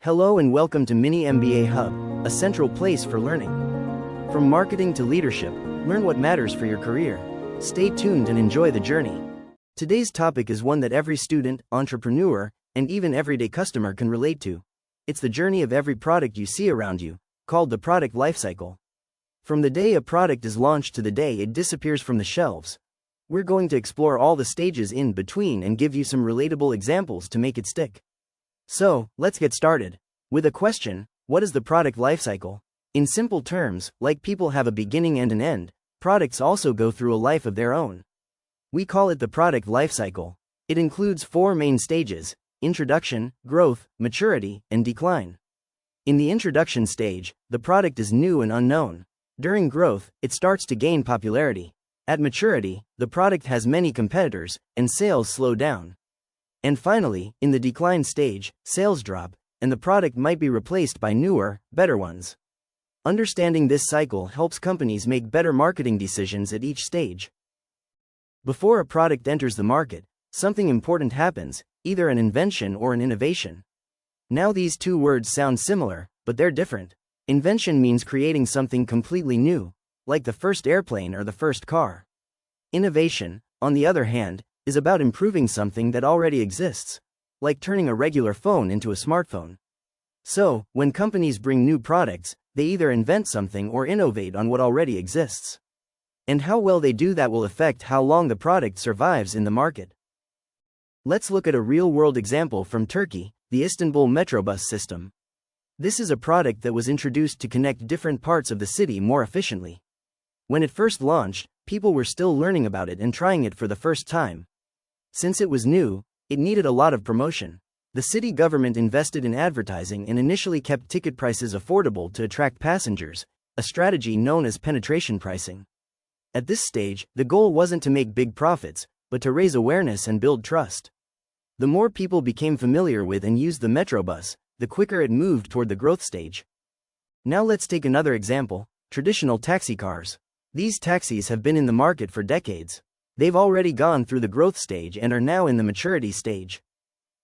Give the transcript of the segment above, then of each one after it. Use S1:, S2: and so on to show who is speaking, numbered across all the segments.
S1: Hello and welcome to Mini MBA Hub, a central place for learning. From marketing to leadership, learn what matters for your career. Stay tuned and enjoy the journey. Today's topic is one that every student, entrepreneur, and even everyday customer can relate to. It's the journey of every product you see around you, called the product lifecycle. From the day a product is launched to the day it disappears from the shelves. We're going to explore all the stages in between and give you some relatable examples to make it stick. So, let's get started with a question: what is the product lifecycle? In simple terms, like people have a beginning and an end, products also go through a life of their own. We call it the product lifecycle. It includes four main stages: introduction, growth, maturity, and decline. In the introduction stage, the product is new and unknown. During growth, it starts to gain popularity. At maturity, the product has many competitors, and sales slow down. And finally, in the decline stage, sales drop, and the product might be replaced by newer, better ones. Understanding this cycle helps companies make better marketing decisions at each stage. Before a product enters the market, something important happens, either an invention or an innovation. Now these two words sound similar, but they're different. Invention means creating something completely new, like the first airplane or the first car. Innovation, on the other hand, is about improving something that already exists, like turning a regular phone into a smartphone. So, when companies bring new products, they either invent something or innovate on what already exists. And how well they do that will affect how long the product survives in the market. Let's look at a real-world example from Turkey, the Istanbul Metrobus system. This is a product that was introduced to connect different parts of the city more efficiently. When it first launched, people were still learning about it and trying it for the first time. Since it was new, it needed a lot of promotion. The city government invested in advertising and initially kept ticket prices affordable to attract passengers, a strategy known as penetration pricing. At this stage, the goal wasn't to make big profits, but to raise awareness and build trust. The more people became familiar with and used the Metrobus, the quicker it moved toward the growth stage. Now let's take another example: traditional taxi cars. These taxis have been in the market for decades. They've already gone through the growth stage and are now in the maturity stage.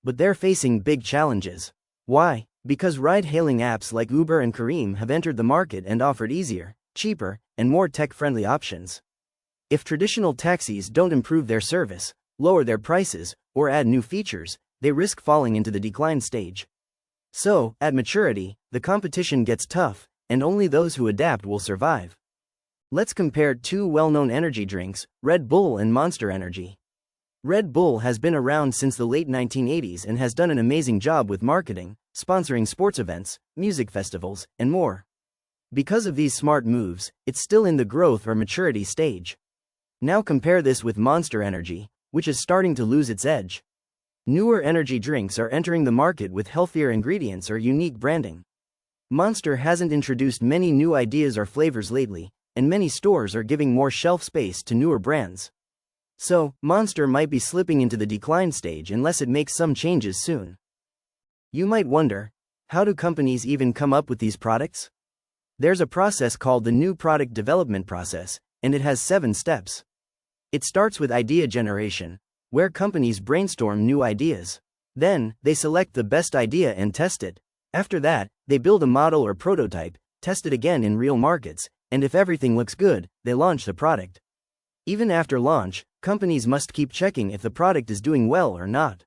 S1: But they're facing big challenges. Why? Because ride-hailing apps like Uber and Careem have entered the market and offered easier, cheaper, and more tech-friendly options. If traditional taxis don't improve their service, lower their prices, or add new features, they risk falling into the decline stage. So, at maturity, the competition gets tough, and only those who adapt will survive. Let's compare two well-known energy drinks, Red Bull and Monster Energy. Red Bull has been around since the late 1980s and has done an amazing job with marketing, sponsoring sports events, music festivals, and more. Because of these smart moves, it's still in the growth or maturity stage. Now compare this with Monster Energy, which is starting to lose its edge. Newer energy drinks are entering the market with healthier ingredients or unique branding. Monster hasn't introduced many new ideas or flavors lately, and many stores are giving more shelf space to newer brands. So, Monster might be slipping into the decline stage unless it makes some changes soon. You might wonder, how do companies even come up with these products? There's a process called the new product development process, and it has 7 steps. It starts with idea generation, where companies brainstorm new ideas. Then, they select the best idea and test it. After that, they build a model or prototype, test it again in real markets, and if everything looks good, they launch the product. Even after launch, companies must keep checking if the product is doing well or not.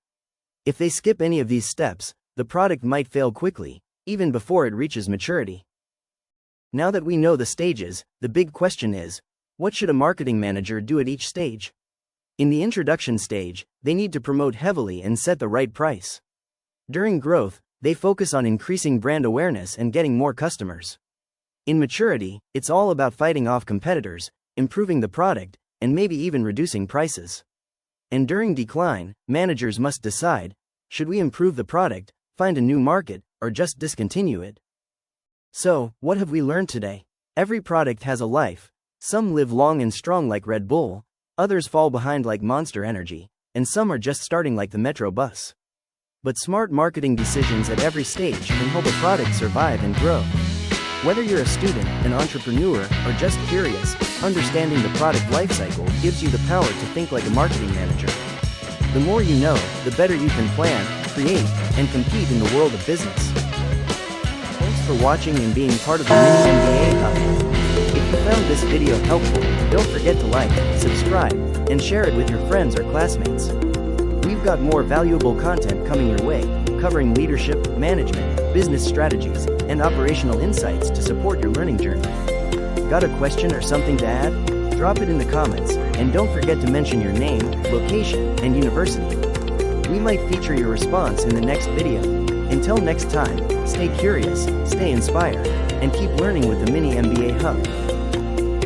S1: If they skip any of these steps, the product might fail quickly, even before it reaches maturity. Now that we know the stages, the big question is, what should a marketing manager do at each stage? In the introduction stage, they need to promote heavily and set the right price. During growth, they focus on increasing brand awareness and getting more customers. In maturity, it's all about fighting off competitors, improving the product, and maybe even reducing prices. And during decline, managers must decide, should we improve the product, find a new market, or just discontinue it? So, what have we learned today? Every product has a life. Some live long and strong like Red Bull, others fall behind like Monster Energy, and some are just starting like the Metrobus. But smart marketing decisions at every stage can help a product survive and grow. Whether you're a student, an entrepreneur, or just curious, understanding the product lifecycle gives you the power to think like a marketing manager. The more you know, the better you can plan, create, and compete in the world of business. for watching and being part of the Mini MBA Hub. If you found this video helpful, don't forget to like, subscribe, and share it with your friends or classmates. We've got more valuable content coming your way, covering leadership, management, business strategies, and operational insights to support your learning journey. Got a question or something to add? Drop it in the comments, and don't forget to mention your name, location, and university. We might feature your response in the next video. Until next time, stay curious, stay inspired, and keep learning with the Mini MBA Hub.